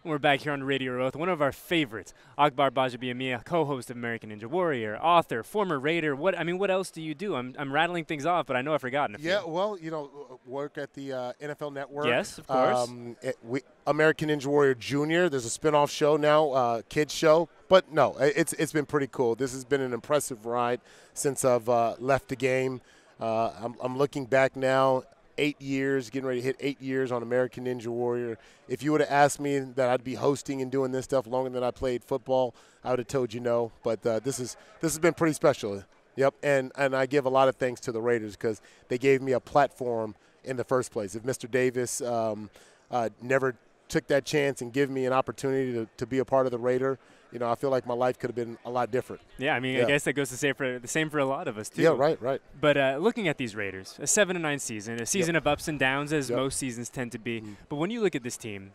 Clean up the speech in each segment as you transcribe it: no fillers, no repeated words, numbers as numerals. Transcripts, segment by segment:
We're back here on Radio Row with one of our favorites, Akbar Gbajabiamila, co-host of American Ninja Warrior, author, former Raider. What else do you do? I'm rattling things off, but I know I've forgotten a few. Yeah, well, work at the NFL Network. Yes, of course. American Ninja Warrior Junior. There's a spinoff show now, kids show. But no, it's been pretty cool. This has been an impressive ride since I've left the game. I'm looking back now. 8 years, getting ready to hit 8 years on American Ninja Warrior. If you would have asked me that I'd be hosting and doing this stuff longer than I played football, I would have told you no. But this has been pretty special. Yep, and I give a lot of thanks to the Raiders because they gave me a platform in the first place. If Mr. Davis never took that chance and give me an opportunity to be a part of the Raider, I feel like my life could have been a lot different. Yeah, I mean, I guess that goes the same for a lot of us, too. Yeah, right. But looking at these Raiders, a 7-9 season, a season of ups and downs, as most seasons tend to be. But when you look at this team,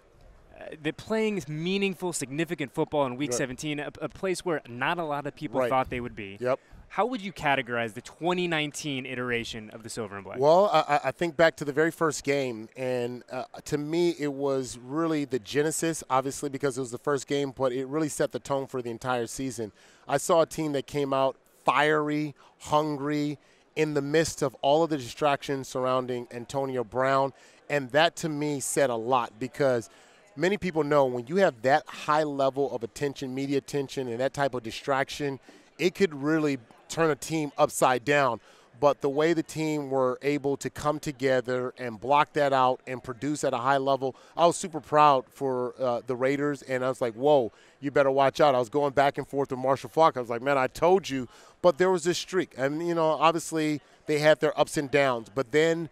they're playing meaningful, significant football in Week 17, a place where not a lot of people thought they would be. Yep. How would you categorize the 2019 iteration of the Silver and Black? Well, I think back to the very first game, and to me it was really the genesis, obviously because it was the first game, but it really set the tone for the entire season. I saw a team that came out fiery, hungry, in the midst of all of the distractions surrounding Antonio Brown, and that to me said a lot because many people know when you have that high level of attention, media attention, and that type of distraction, it could really turn a team upside down. But the way the team were able to come together and block that out and produce at a high level, I was super proud for the Raiders, and I was like, whoa, you better watch out. I was going back and forth with Marshall Faulk. I was like, man, I told you. But there was this streak. And, obviously they had their ups and downs. But then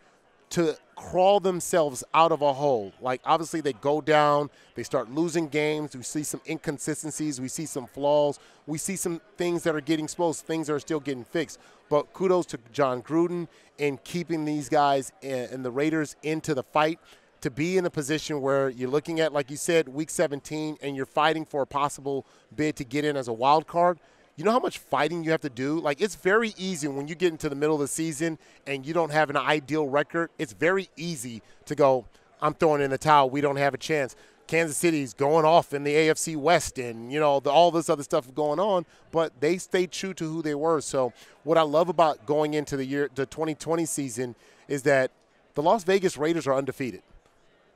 to crawl themselves out of a hole, like obviously they go down, they start losing games, we see some inconsistencies, we see some flaws, we see some things that are getting exposed, things that are still getting fixed. But kudos to Jon Gruden in keeping these guys and the Raiders into the fight to be in a position where you're looking at, like you said, Week 17, and you're fighting for a possible bid to get in as a wild card. You know how much fighting you have to do? Like, it's very easy when you get into the middle of the season and you don't have an ideal record. It's very easy to go, I'm throwing in the towel. We don't have a chance. Kansas City's going off in the AFC West and, all this other stuff going on, but they stayed true to who they were. So what I love about going into the 2020 season is that the Las Vegas Raiders are undefeated.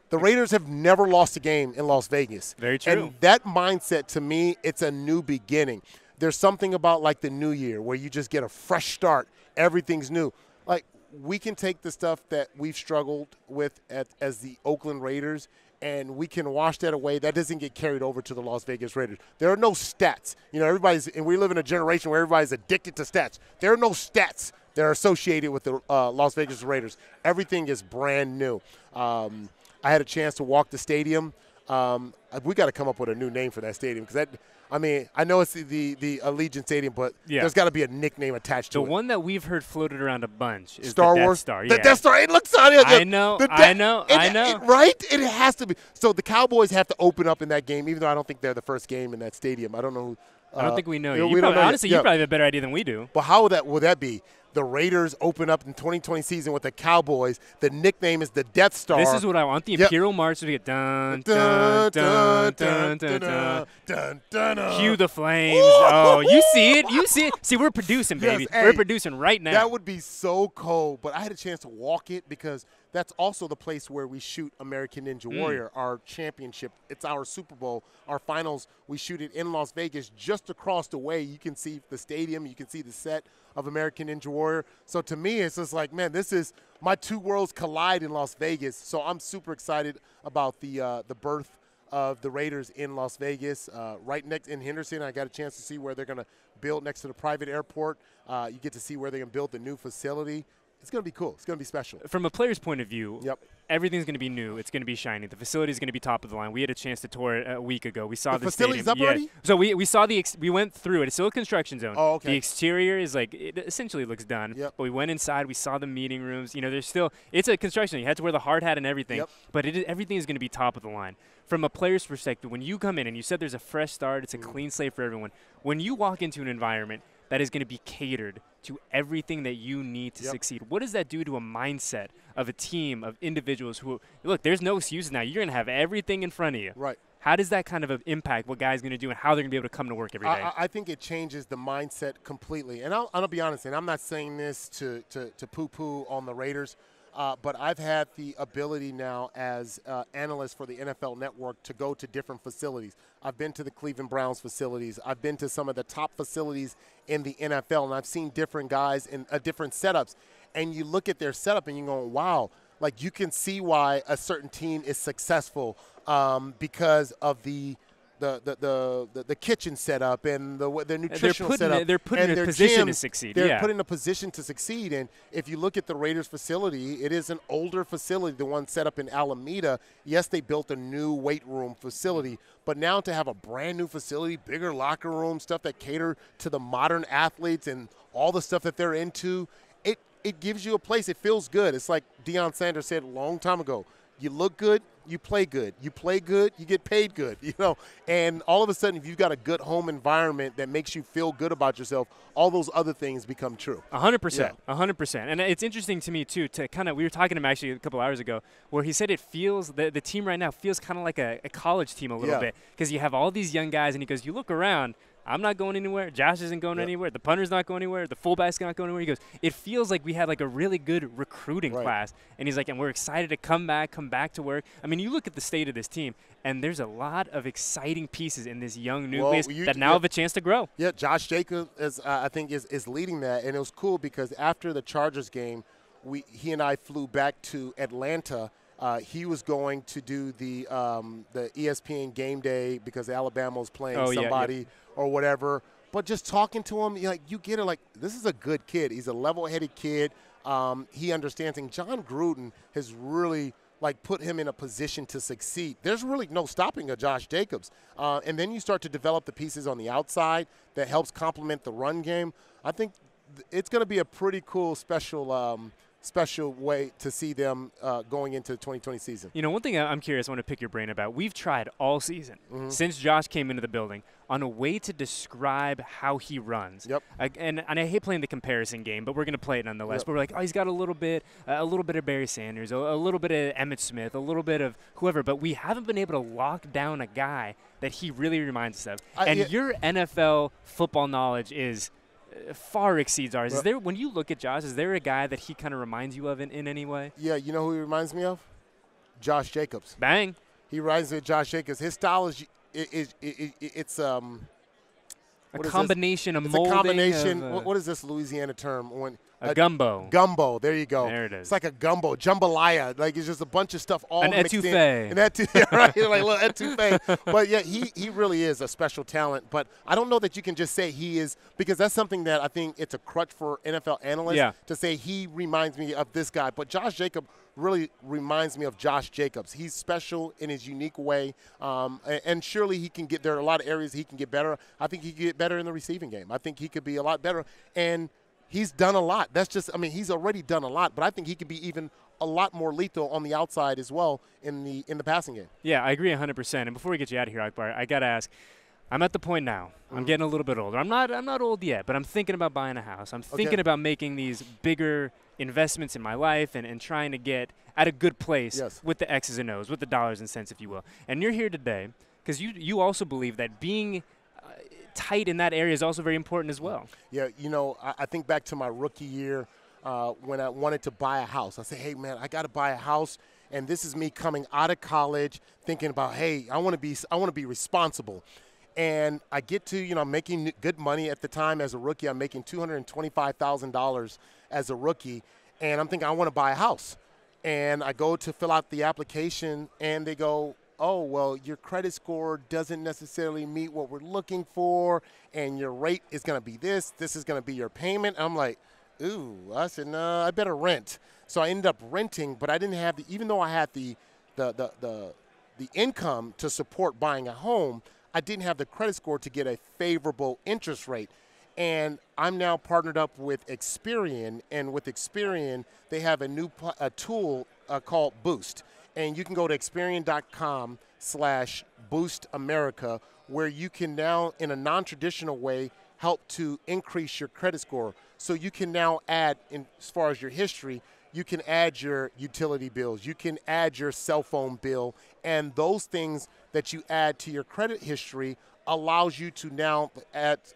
The Raiders have never lost a game in Las Vegas. Very true. And that mindset, to me, it's a new beginning. There's something about like the new year where you just get a fresh start. Everything's new. Like we can take the stuff that we've struggled with as the Oakland Raiders and we can wash that away. That doesn't get carried over to the Las Vegas Raiders. There are no stats. And we live in a generation where everybody's addicted to stats. There are no stats that are associated with the Las Vegas Raiders. Everything is brand new. I had a chance to walk the stadium. We got to come up with a new name for that stadium because I know it's the Allegiant Stadium, but there's got to be a nickname attached to it. The one that we've heard floated around a bunch is Star the Wars. Death Star. The Death Star. It looks on it. I know. Right? It has to be. So the Cowboys have to open up in that game, even though I don't think they're the first game in that stadium. I don't know. I don't think we know. Honestly, you probably have a better idea than we do. But how will that be? The Raiders open up in 2020 season with the Cowboys. The nickname is the Death Star. This is what I want. The Imperial March to get dun dun dun dun dun dun dun dun. Cue the flames. Oh, you see it. You see it. See, we're producing, baby. Yes, we're producing right now. That would be so cold. But I had a chance to walk it because that's also the place where we shoot American Ninja Warrior, our championship. It's our Super Bowl, our finals. We shoot it in Las Vegas. Just across the way, you can see the stadium. You can see the set of American Ninja Warrior. So to me, it's just like, man, this is my two worlds collide in Las Vegas. So I'm super excited about the birth of the Raiders in Las Vegas. Right next in Henderson, I got a chance to see where they're going to build next to the private airport. You get to see where they're going to build the new facility. It's going to be cool. It's going to be special. From a player's point of view, everything's going to be new. It's going to be shiny. The facility's going to be top of the line. We had a chance to tour it a week ago. We saw the facility's stadium. up already? So we saw we went through it. It's still a construction zone. Oh, okay. The exterior is like, it essentially looks done. Yep. But we went inside. We saw the meeting rooms. There's still, it's a construction zone. You had to wear the hard hat and everything. Yep. But everything is going to be top of the line. From a player's perspective, when you come in and you said there's a fresh start, it's a clean slate for everyone. When you walk into an environment that is going to be catered to everything that you need to succeed. What does that do to a mindset of a team of individuals who, look, there's no excuses now. You're going to have everything in front of you. Right. How does that kind of impact what guys are going to do and how they're going to be able to come to work every day? I think it changes the mindset completely. And I'll be honest, and I'm not saying this to poo-poo on the Raiders, but I've had the ability now as analyst for the NFL Network to go to different facilities. I've been to the Cleveland Browns facilities. I've been to some of the top facilities in the NFL, and I've seen different guys in different setups. And you look at their setup and you go, wow, like you can see why a certain team is successful because of the kitchen setup and the nutritional setup. They're put in a position to succeed. They're put in a position to succeed. And if you look at the Raiders facility, it is an older facility, the one set up in Alameda. Yes, they built a new weight room facility, but now to have a brand new facility, bigger locker room, stuff that cater to the modern athletes and all the stuff that they're into, it gives you a place. It feels good. It's like Deion Sanders said a long time ago. You look good, you play good. You play good, you get paid good, you know. And all of a sudden, if you've got a good home environment that makes you feel good about yourself, all those other things become true. 100%. 100%. And it's interesting to me, too, to kind of – we were talking to him actually a couple hours ago where he said it feels – the team right now feels kind of like a college team a little bit because you have all these young guys, and he goes, you look around – I'm not going anywhere. Josh isn't going anywhere. The punter's not going anywhere. The fullback's not going anywhere. He goes, it feels like we had like a really good recruiting class. And he's like, and we're excited to come back to work. I mean, you look at the state of this team, and there's a lot of exciting pieces in this young nucleus that now have a chance to grow. Yeah, Josh Jacobs, I think, is leading that. And it was cool because after the Chargers game, he and I flew back to Atlanta. He was going to do the ESPN game day because Alabama was playing somebody or whatever. But just talking to him, you get it. Like, this is a good kid. He's a level-headed kid. He understands. And Jon Gruden has really put him in a position to succeed. There's really no stopping a Josh Jacobs. And then you start to develop the pieces on the outside that helps complement the run game. I think it's going to be a pretty cool special way to see them going into the 2020 season. You know, one thing I'm curious, I want to pick your brain about. We've tried all season, since Josh came into the building, on a way to describe how he runs. Yep. And I hate playing the comparison game, but we're going to play it nonetheless. But we're like, oh, he's got a little bit of Barry Sanders, a little bit of Emmitt Smith, a little bit of whoever. But we haven't been able to lock down a guy that he really reminds us of. Your NFL football knowledge is far exceeds ours. Is there, when you look at Josh, is there a guy that he kind of reminds you of in any way? Yeah, you know who he reminds me of? Josh Jacobs. Bang. He reminds me of Josh Jacobs. His style is it's a combination of molding. It's a combination. What is this Louisiana term? A gumbo. Gumbo. There you go. There it is. It's like a gumbo, jambalaya. Like it's just a bunch of stuff all mixed in. An etouffee. Right? Like little etouffee. But yeah, he really is a special talent. But I don't know that you can just say he is, because that's something that I think it's a crutch for NFL analysts to say he reminds me of this guy. But Josh Jacobs really reminds me of Josh Jacobs. He's special in his unique way, and surely he can get. There are a lot of areas he can get better. I think he can get better in the receiving game. I think he could be a lot better, and he's done a lot. That's just, I mean, he's already done a lot, but I think he could be even a lot more lethal on the outside as well in the passing game. Yeah, I agree 100%. And before we get you out of here, Akbar, I got to ask, I'm at the point now. I'm getting a little bit older. I'm not old yet, but I'm thinking about buying a house. I'm thinking about making these bigger investments in my life and trying to get at a good place with the X's and O's, with the dollars and cents, if you will. And you're here today because you also believe that being tight in that area is also very important as well. Yeah, you know, I think back to my rookie year when I wanted to buy a house. I said, hey, man, I got to buy a house. And this is me coming out of college thinking about, hey, I want to be responsible. And I get to, you know, I'm making good money at the time as a rookie. I'm making $225,000 as a rookie. And I'm thinking I want to buy a house. And I go to fill out the application, and they go, oh, well, your credit score doesn't necessarily meet what we're looking for, and your rate is going to be this. This is going to be your payment. I'm like, ooh. I said, no, I better rent. So I ended up renting, but I didn't have even though I had the income to support buying a home, I didn't have the credit score to get a favorable interest rate. And I'm now partnered up with Experian, and with Experian, they have a new tool called Boost. And you can go to Experian.com/BoostAmerica, where you can now, in a non-traditional way, help to increase your credit score. So you can now add, as far as your history, you can add your utility bills, you can add your cell phone bill, and those things that you add to your credit history allows you to now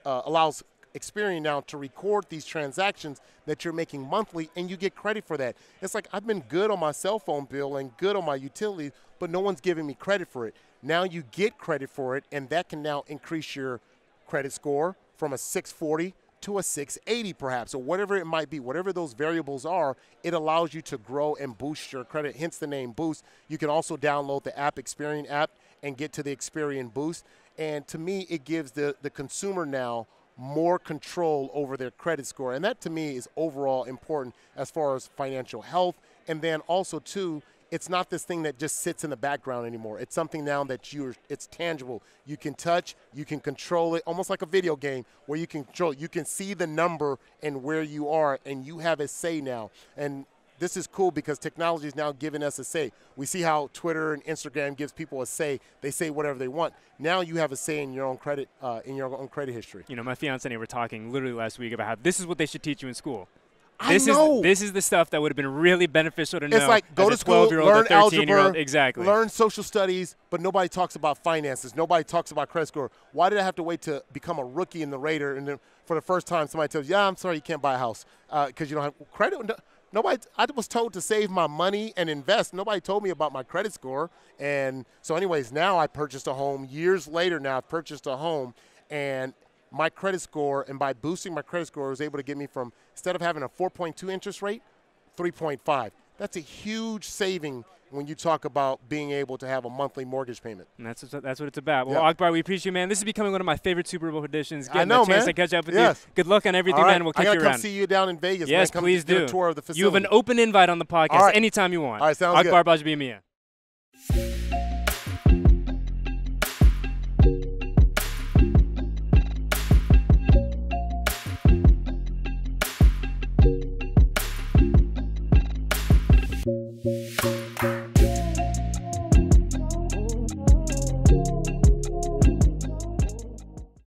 allows Experian now to record these transactions that you're making monthly, and you get credit for that. It's like I've been good on my cell phone bill and good on my utilities, but no one's giving me credit for it. Now you get credit for it, and that can now increase your credit score from a 640 to a 680 perhaps, or whatever it might be. Whatever those variables are, it allows you to grow and boost your credit, hence the name Boost. You can also download the Experian app and get to the Experian Boost. And to me, it gives the consumer now more control over their credit score. And that to me is overall important as far as financial health. And then also too, it's not this thing that just sits in the background anymore. It's something now that it's tangible. You can touch, you can control it, almost like a video game where you can control it. You can see the number and where you are, and you have a say now. And this is cool because technology is now giving us a say. We see how Twitter and Instagram gives people a say. They say whatever they want. Now you have a say in your own credit, history. You know, my fiance and I were talking literally last week about how this is what they should teach you in school. I know. This is the stuff that would have been really beneficial to know. It's like go to school, learn algebra, exactly. Learn social studies, but nobody talks about finances. Nobody talks about credit score. Why did I have to wait to become a rookie in the Raider, and then for the first time somebody tells you, yeah, I'm sorry, you can't buy a house because you don't have credit? Nobody. I was told to save my money and invest. Nobody told me about my credit score. And so anyways, now I purchased a home. Years later now I've purchased a home, and my credit score, and by boosting my credit score, I was able to get me from, instead of having a 4.2 interest rate, 3.5. That's a huge saving when you talk about being able to have a monthly mortgage payment. And that's what it's about. Well, Akbar, we appreciate you, man. This is becoming one of my favorite Super Bowl editions. I know, a chance man. to catch up with you. Good luck on everything, man. We'll kick you around. I got to come see you down in Vegas. Yes, man. please do. Get a tour of the facility. You have an open invite on the podcast anytime you want. All right, sounds Akbar Gbajabiamila.